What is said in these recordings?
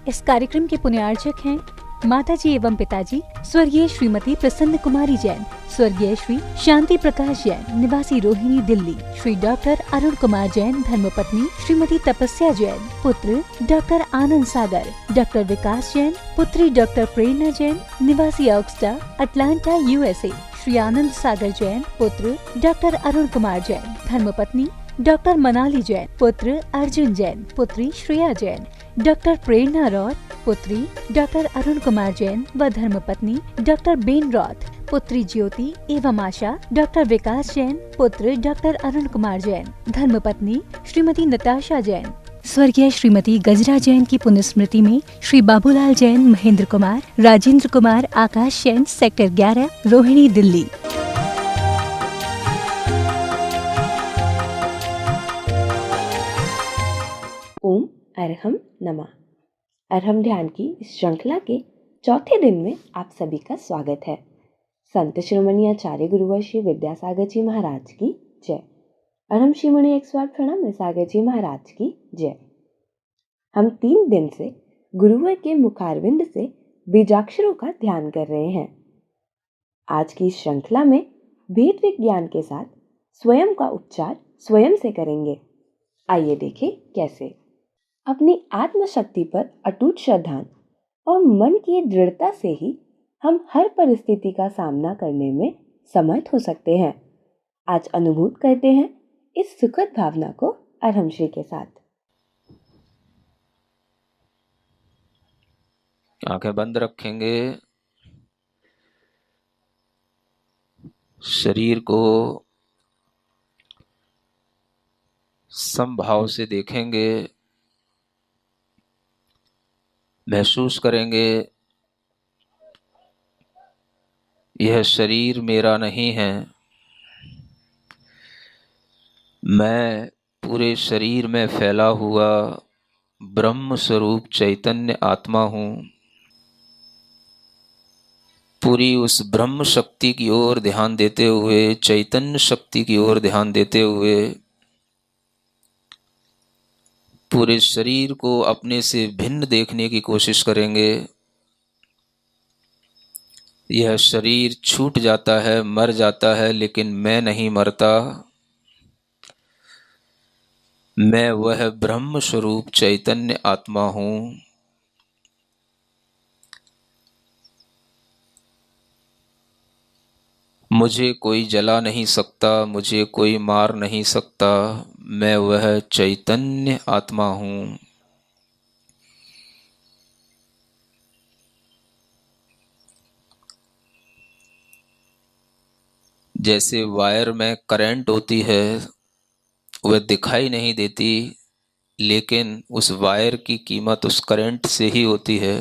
इस कार्यक्रम के पुण्यार्चक हैं माताजी एवं पिताजी स्वर्गीय श्रीमती प्रसन्न कुमारी जैन, स्वर्गीय श्री शांति प्रकाश जैन निवासी रोहिणी दिल्ली, श्री डॉक्टर अरुण कुमार जैन धर्मपत्नी श्रीमती तपस्या जैन, पुत्र डॉक्टर आनंद सागर, डॉक्टर विकास जैन, पुत्री डॉक्टर प्रेरणा जैन निवासी ऑक्सटा अटलांटा यूएसए, श्री आनंद सागर जैन, पुत्र डॉक्टर अरुण कुमार जैन, धर्मपत्नी डॉक्टर मनाली जैन, पुत्र अर्जुन जैन, पुत्री श्रेया जैन, डॉक्टर प्रेरणा रॉथ, पुत्री डॉक्टर अरुण कुमार जैन व धर्मपत्नी डॉक्टर बेन रॉथ, पुत्री ज्योति एवं आशा, डॉक्टर विकास जैन, पुत्र डॉक्टर अरुण कुमार जैन, धर्मपत्नी श्रीमती नताशा जैन, स्वर्गीय श्रीमती गजरा जैन की पुण्य स्मृति में श्री बाबूलाल जैन, महेंद्र कुमार, राजेंद्र कुमार, आकाश जैन, सेक्टर 11, रोहिणी दिल्ली। ओम अरहम नमः। अरहम ध्यान की इस श्रृंखला के चौथे दिन में आप सभी का स्वागत है। संत शिरोमणि आचार्य गुरुवर श्री विद्यासागर जी महाराज की जय। अरहम श्रीमणि 108 प्रणाम सागर जी महाराज की जय। हम 3 दिन से गुरुवर के मुखारविंद से बीजाक्षरों का ध्यान कर रहे हैं। आज की श्रृंखला में भेद विज्ञान के साथ स्वयं का उपचार स्वयं से करेंगे। आइए देखें कैसे। अपनी आत्मशक्ति पर अटूट श्रद्धा और मन की दृढ़ता से ही हम हर परिस्थिति का सामना करने में समर्थ हो सकते हैं। आज अनुभूत करते हैं इस सुखद भावना को अरहम श्री के साथ। आंखें बंद रखेंगे, शरीर को समभाव से देखेंगे, महसूस करेंगे यह शरीर मेरा नहीं है, मैं पूरे शरीर में फैला हुआ ब्रह्म स्वरूप चैतन्य आत्मा हूँ। पूरी उस ब्रह्म शक्ति की ओर ध्यान देते हुए, चैतन्य शक्ति की ओर ध्यान देते हुए पूरे शरीर को अपने से भिन्न देखने की कोशिश करेंगे। यह शरीर छूट जाता है, मर जाता है, लेकिन मैं नहीं मरता। मैं वह ब्रह्म स्वरूप चैतन्य आत्मा हूँ। मुझे कोई जला नहीं सकता, मुझे कोई मार नहीं सकता। मैं वह चैतन्य आत्मा हूँ। जैसे वायर में करंट होती है, वह दिखाई नहीं देती, लेकिन उस वायर की कीमत उस करंट से ही होती है।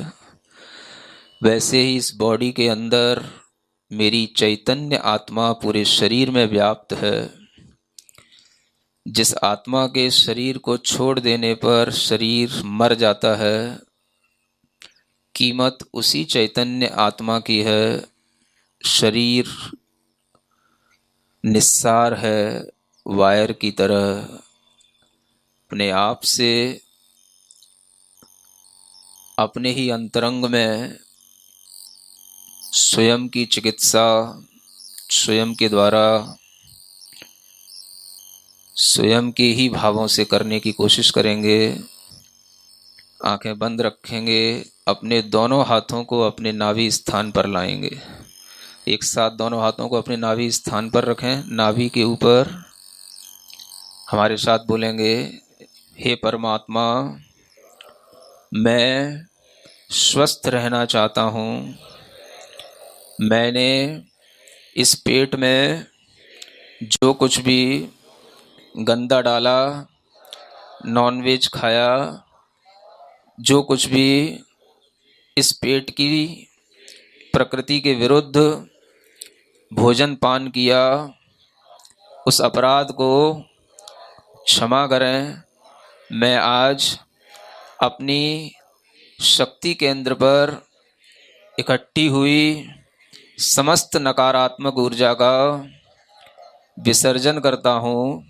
वैसे ही इस बॉडी के अंदर मेरी चैतन्य आत्मा पूरे शरीर में व्याप्त है। जिस आत्मा के शरीर को छोड़ देने पर शरीर मर जाता है, कीमत उसी चैतन्य आत्मा की है। शरीर निस्सार है, वायर की तरह अपने आप से अपने ही अंतरंग में स्वयं की चिकित्सा स्वयं के द्वारा स्वयं के ही भावों से करने की कोशिश करेंगे। आंखें बंद रखेंगे, अपने दोनों हाथों को अपने नाभि स्थान पर लाएंगे। एक साथ दोनों हाथों को अपने नाभि स्थान पर रखें। नाभि के ऊपर हमारे साथ बोलेंगे, हे परमात्मा, मैं स्वस्थ रहना चाहता हूँ। मैंने इस पेट में जो कुछ भी गंदा डाला, नॉनवेज खाया, जो कुछ भी इस पेट की प्रकृति के विरुद्ध भोजन पान किया, उस अपराध को क्षमा करें। मैं आज अपनी शक्ति केंद्र पर इकट्ठी हुई समस्त नकारात्मक ऊर्जा का विसर्जन करता हूँ।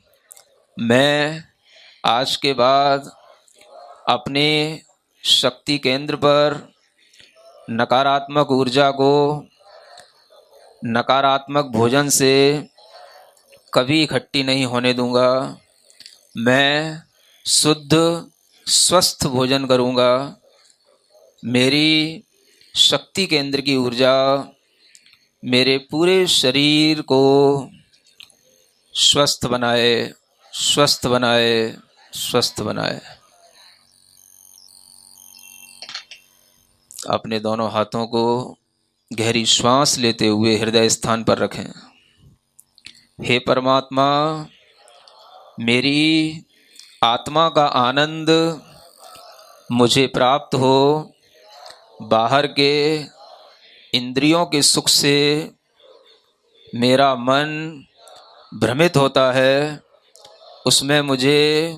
मैं आज के बाद अपने शक्ति केंद्र पर नकारात्मक ऊर्जा को नकारात्मक भोजन से कभी इकट्ठी नहीं होने दूंगा। मैं शुद्ध स्वस्थ भोजन करूंगा। मेरी शक्ति केंद्र की ऊर्जा मेरे पूरे शरीर को स्वस्थ बनाए, स्वस्थ बनाए, स्वस्थ बनाए। अपने दोनों हाथों को गहरी श्वास लेते हुए हृदय स्थान पर रखें। हे परमात्मा, मेरी आत्मा का आनंद मुझे प्राप्त हो। बाहर के इंद्रियों के सुख से मेरा मन भ्रमित होता है, उसमें मुझे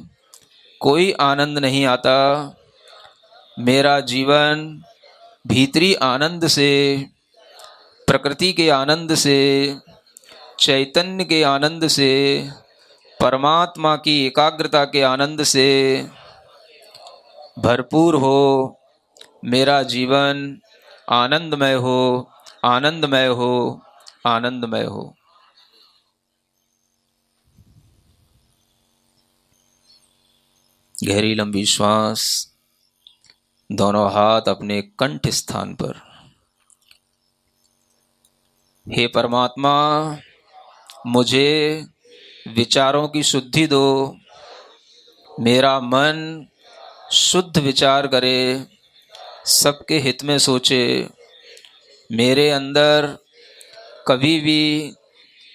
कोई आनंद नहीं आता। मेरा जीवन भीतरी आनंद से, प्रकृति के आनंद से, चैतन्य के आनंद से, परमात्मा की एकाग्रता के आनंद से भरपूर हो। मेरा जीवन आनंदमय हो, आनंदमय हो, आनंदमय हो। गहरी लंबी श्वास, दोनों हाथ अपने कंठ स्थान पर। हे परमात्मा, मुझे विचारों की शुद्धि दो। मेरा मन शुद्ध विचार करे, सबके हित में सोचे। मेरे अंदर कभी भी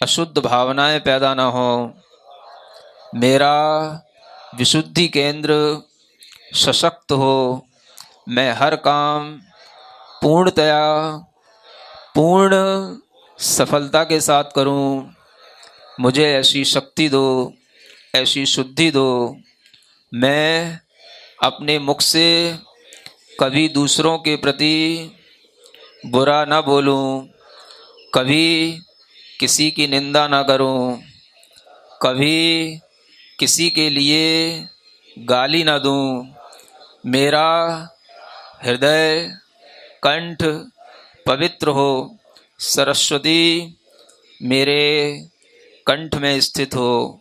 अशुद्ध भावनाएं पैदा ना हो। मेरा विशुद्धि केंद्र सशक्त हो। मैं हर काम पूर्णतया, पूर्ण सफलता के साथ करूं। मुझे ऐसी शक्ति दो, ऐसी शुद्धि दो। मैं अपने मुख से कभी दूसरों के प्रति बुरा ना बोलूं, कभी किसी की निंदा ना करूं, कभी किसी के लिए गाली ना दूं। मेरा हृदय कंठ पवित्र हो। सरस्वती मेरे कंठ में स्थित हो।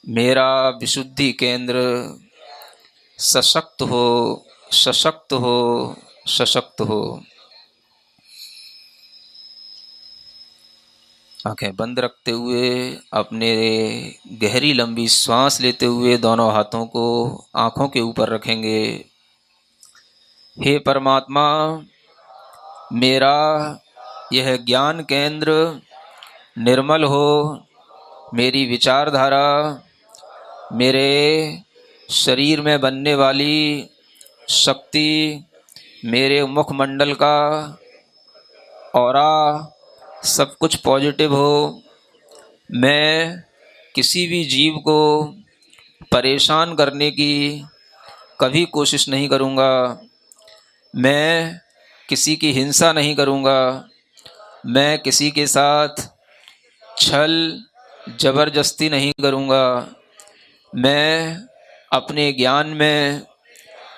मेरा विशुद्धि केंद्र सशक्त हो, सशक्त हो, सशक्त हो। आंखें बंद रखते हुए अपने गहरी लंबी सांस लेते हुए दोनों हाथों को आंखों के ऊपर रखेंगे। हे परमात्मा, मेरा यह ज्ञान केंद्र निर्मल हो। मेरी विचारधारा, मेरे शरीर में बनने वाली शक्ति, मेरे मुखमंडल का ऑरा सब कुछ पॉजिटिव हो। मैं किसी भी जीव को परेशान करने की कभी कोशिश नहीं करूँगा। मैं किसी की हिंसा नहीं करूँगा। मैं किसी के साथ छल जबरदस्ती नहीं करूँगा। मैं अपने ज्ञान में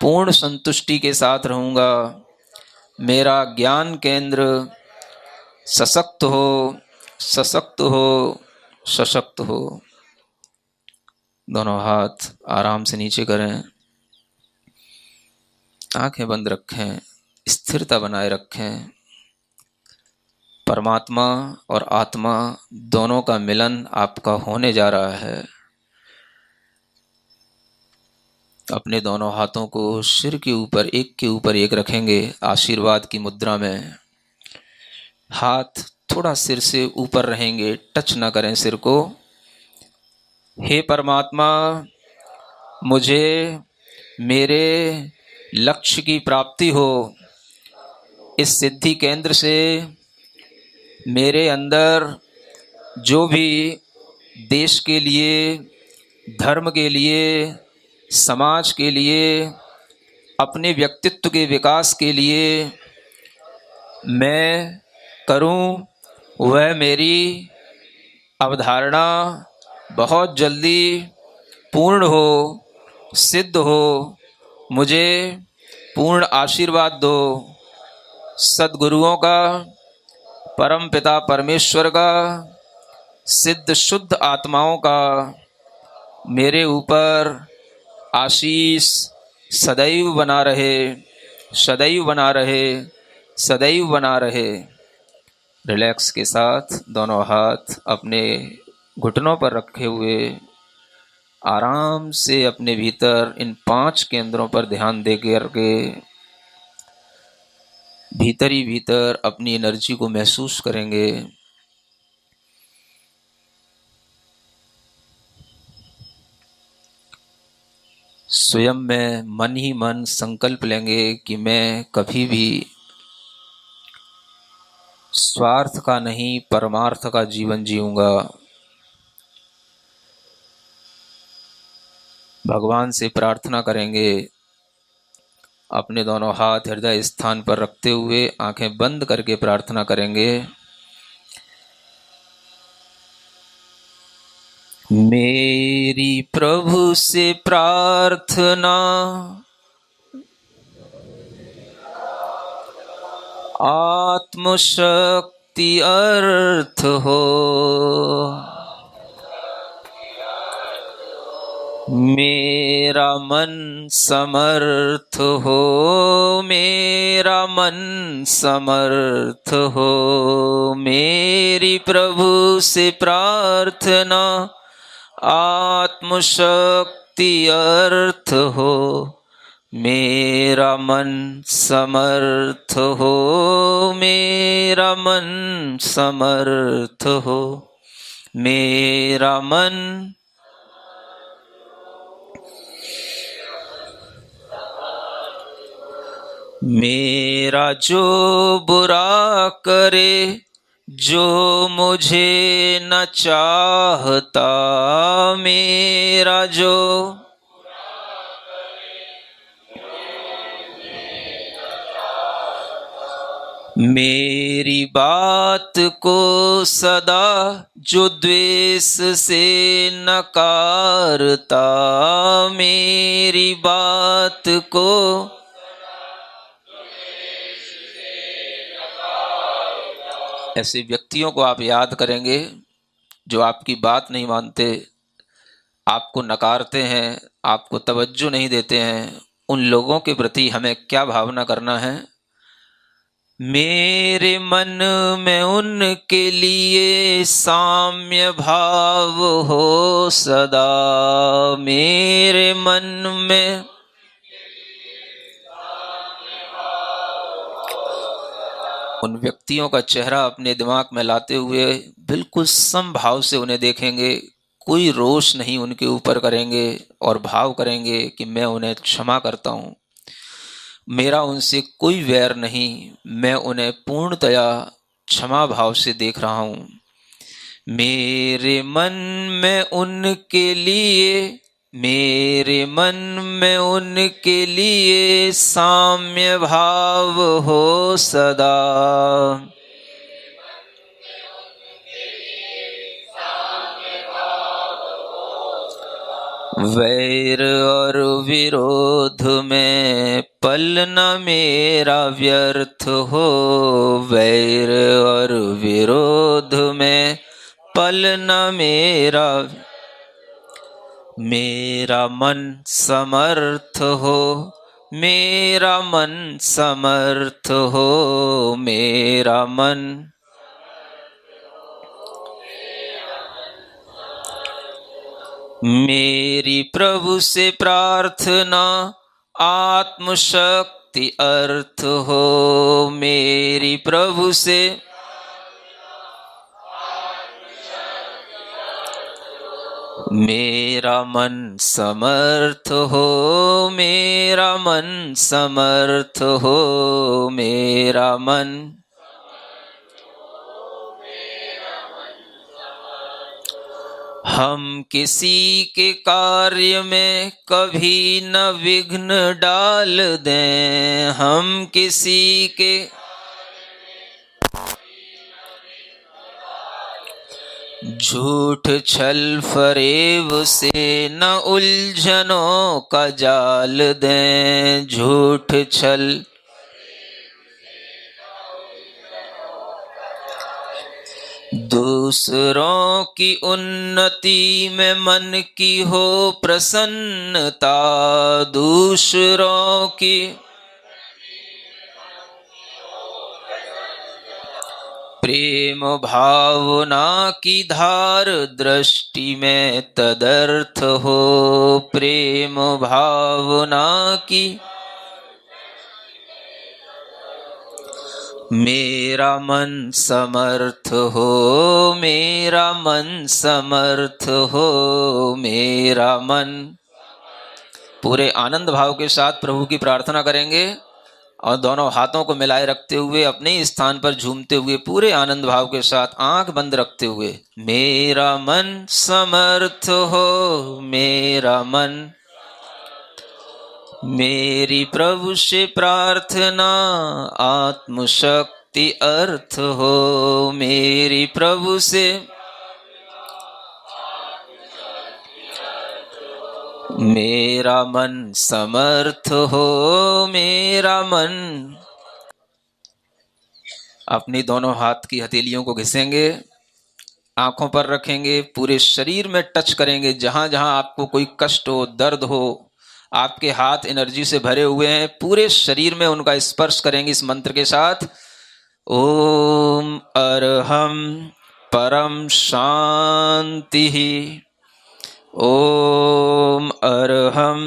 पूर्ण संतुष्टि के साथ रहूँगा। मेरा ज्ञान केंद्र सशक्त हो, सशक्त हो, सशक्त हो। दोनों हाथ आराम से नीचे करें, आंखें बंद रखें, स्थिरता बनाए रखें। परमात्मा और आत्मा दोनों का मिलन आपका होने जा रहा है। अपने दोनों हाथों को सिर के ऊपर एक रखेंगे आशीर्वाद की मुद्रा में। हाथ थोड़ा सिर से ऊपर रहेंगे, टच ना करें सिर को। हे परमात्मा, मुझे मेरे लक्ष्य की प्राप्ति हो। इस सिद्धि केंद्र से मेरे अंदर जो भी देश के लिए, धर्म के लिए, समाज के लिए, अपने व्यक्तित्व के विकास के लिए मैं करूं, वह मेरी अवधारणा बहुत जल्दी पूर्ण हो, सिद्ध हो, मुझे पूर्ण आशीर्वाद दो। सद्गुरुओं का, परम पिता परमेश्वर का, सिद्ध शुद्ध आत्माओं का मेरे ऊपर आशीष सदैव बना रहे, सदैव बना रहे, सदैव बना रहे। रिलैक्स के साथ दोनों हाथ अपने घुटनों पर रखे हुए आराम से अपने भीतर इन 5 केंद्रों पर ध्यान दे करके भीतर ही भीतर अपनी एनर्जी को महसूस करेंगे। स्वयं में मन ही मन संकल्प लेंगे कि मैं कभी भी स्वार्थ का नहीं, परमार्थ का जीवन जीऊंगा। भगवान से प्रार्थना करेंगे। अपने दोनों हाथ हृदय स्थान पर रखते हुए आंखें बंद करके प्रार्थना करेंगे। मेरी प्रभु से प्रार्थना, आत्मशक्ति अर्थ हो। मेरा मन समर्थ हो, मेरा मन समर्थ हो। मेरी प्रभु से प्रार्थना, आत्मशक्ति अर्थ हो। मेरा मन समर्थ हो, मेरा मन समर्थ हो। मेरा मन मेरा जो बुरा करे, जो मुझे न चाहता, मेरा जो मेरी बात को सदा जो द्वेष से नकारता, मेरी बात को ऐसे व्यक्तियों को आप याद करेंगे जो आपकी बात नहीं मानते, आपको नकारते हैं, आपको तवज्जो नहीं देते हैं। उन लोगों के प्रति हमें क्या भावना करना है? मेरे मन में उनके लिए साम्य भाव हो सदा। मेरे मन में उन व्यक्तियों का चेहरा अपने दिमाग में लाते हुए बिल्कुल समभाव से उन्हें देखेंगे। कोई रोष नहीं उनके ऊपर करेंगे और भाव करेंगे कि मैं उन्हें क्षमा करता हूँ। मेरा उनसे कोई वैर नहीं, मैं उन्हें पूर्णतया क्षमा भाव से देख रहा हूँ। मेरे मन में उनके लिए, मेरे मन में उनके लिए साम्य भाव हो सदा। वैर और विरोध में पल न मेरा व्यर्थ हो। वैर और विरोध में पल न मेरा, मेरा मन समर्थ हो, मेरा मन समर्थ हो। मेरा मन मेरी प्रभु से प्रार्थना, आत्मशक्ति अर्थ हो। मेरी प्रभु से मेरा मन समर्थ हो, मेरा मन समर्थ हो। मेरा मन हम किसी के कार्य में कभी न विघ्न डाल दें। हम किसी के झूठ छल फरेब से न उलझनों का जाल दें, झूठ छल दूसरों की उन्नति में मन की हो प्रसन्नता, दूसरों की प्रेम भावना की धार दृष्टि में तदर्थ हो, प्रेम भावना की मेरा मन समर्थ हो, मेरा मन समर्थ हो, मेरा मन। पूरे आनंद भाव के साथ प्रभु की प्रार्थना करेंगे और दोनों हाथों को मिलाए रखते हुए अपने स्थान पर झूमते हुए पूरे आनंद भाव के साथ आंख बंद रखते हुए, मेरा मन समर्थ हो, मेरा मन। मेरी प्रभु से प्रार्थना आत्मशक्ति अर्थ हो, मेरी प्रभु से मेरा मन समर्थ हो, मेरा मन। अपनी दोनों हाथ की हथेलियों को घिसेंगे, आंखों पर रखेंगे, पूरे शरीर में टच करेंगे। जहां जहां आपको कोई कष्ट हो, दर्द हो, आपके हाथ एनर्जी से भरे हुए हैं, पूरे शरीर में उनका स्पर्श करेंगे इस मंत्र के साथ। ओम अरहम परम शांति, ओम अरहम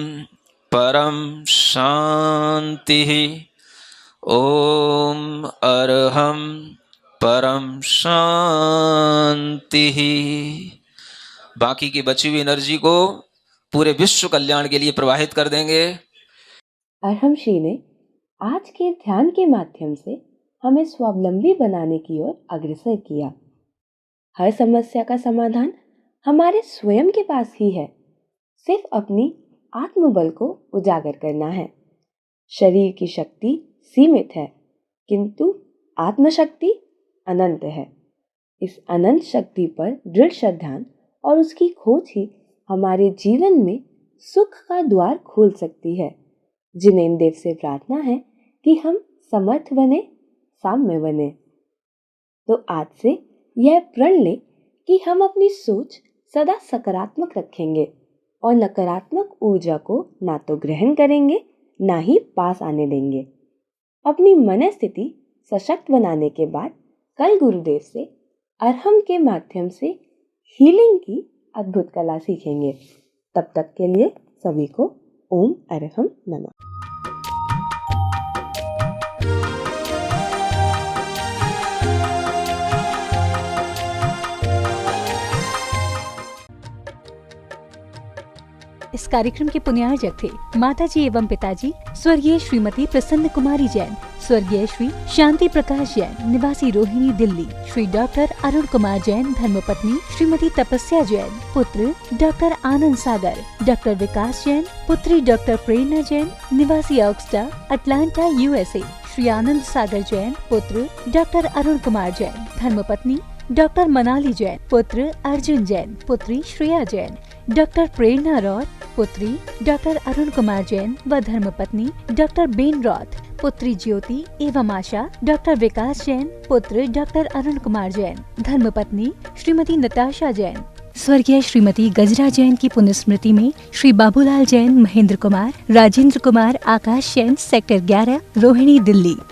परम शांति, ओम अरहम परम शांति। बाकी की बची हुई एनर्जी को पूरे विश्व कल्याण के लिए प्रवाहित कर देंगे। अरहम श्री ने आज के ध्यान के माध्यम से हमें स्वावलंबी बनाने की ओर अग्रसर किया। हर समस्या का समाधान हमारे स्वयं के पास ही है, सिर्फ अपनी आत्मबल को उजागर करना है। शरीर की शक्ति सीमित है, किंतु आत्मशक्ति अनंत है। इस अनंत शक्ति पर दृढ़ श्रद्धा और उसकी खोज ही हमारे जीवन में सुख का द्वार खोल सकती है। जिनेन्द्र देव से प्रार्थना है कि हम समर्थ बने, साम्य बने। तो आज से यह प्रण ले कि हम अपनी सोच सदा सकारात्मक रखेंगे और नकारात्मक ऊर्जा को ना तो ग्रहण करेंगे, ना ही पास आने देंगे। अपनी मन स्थिति सशक्त बनाने के बाद कल गुरुदेव से अरहम के माध्यम से हीलिंग की अद्भुत कला सीखेंगे। तब तक के लिए सभी को ओम अरहम नमः। इस कार्यक्रम के पुण्यार्जक थे माताजी एवं पिताजी स्वर्गीय श्रीमती प्रसन्न कुमारी जैन, स्वर्गीय श्री शांति प्रकाश जैन, निवासी रोहिणी दिल्ली, श्री डॉक्टर अरुण कुमार जैन, धर्मपत्नी श्रीमती तपस्या जैन, पुत्र डॉक्टर आनंद सागर, डॉक्टर विकास जैन, पुत्री डॉक्टर प्रेरणा जैन, निवासी ऑक्सटा, अटलांटा, यूएसए, श्री आनंद सागर जैन, पुत्र डॉक्टर अरुण कुमार जैन, धर्मपत्नी डॉक्टर मनाली जैन, पुत्र अर्जुन जैन, पुत्री श्रेया जैन, डॉक्टर प्रेरणा रॉथ, पुत्री डॉक्टर अरुण कुमार जैन व धर्मपत्नी डॉक्टर बेन रॉथ, पुत्री ज्योति एवं आशा, डॉक्टर विकास जैन, पुत्र डॉक्टर अरुण कुमार जैन, धर्मपत्नी श्रीमती नताशा जैन। स्वर्गीय श्रीमती गजरा जैन की पुण्यस्मृति में श्री बाबूलाल जैन, महेंद्र कुमार, राजेंद्र कुमार, आकाश जैन, सेक्टर 11, रोहिणी, दिल्ली।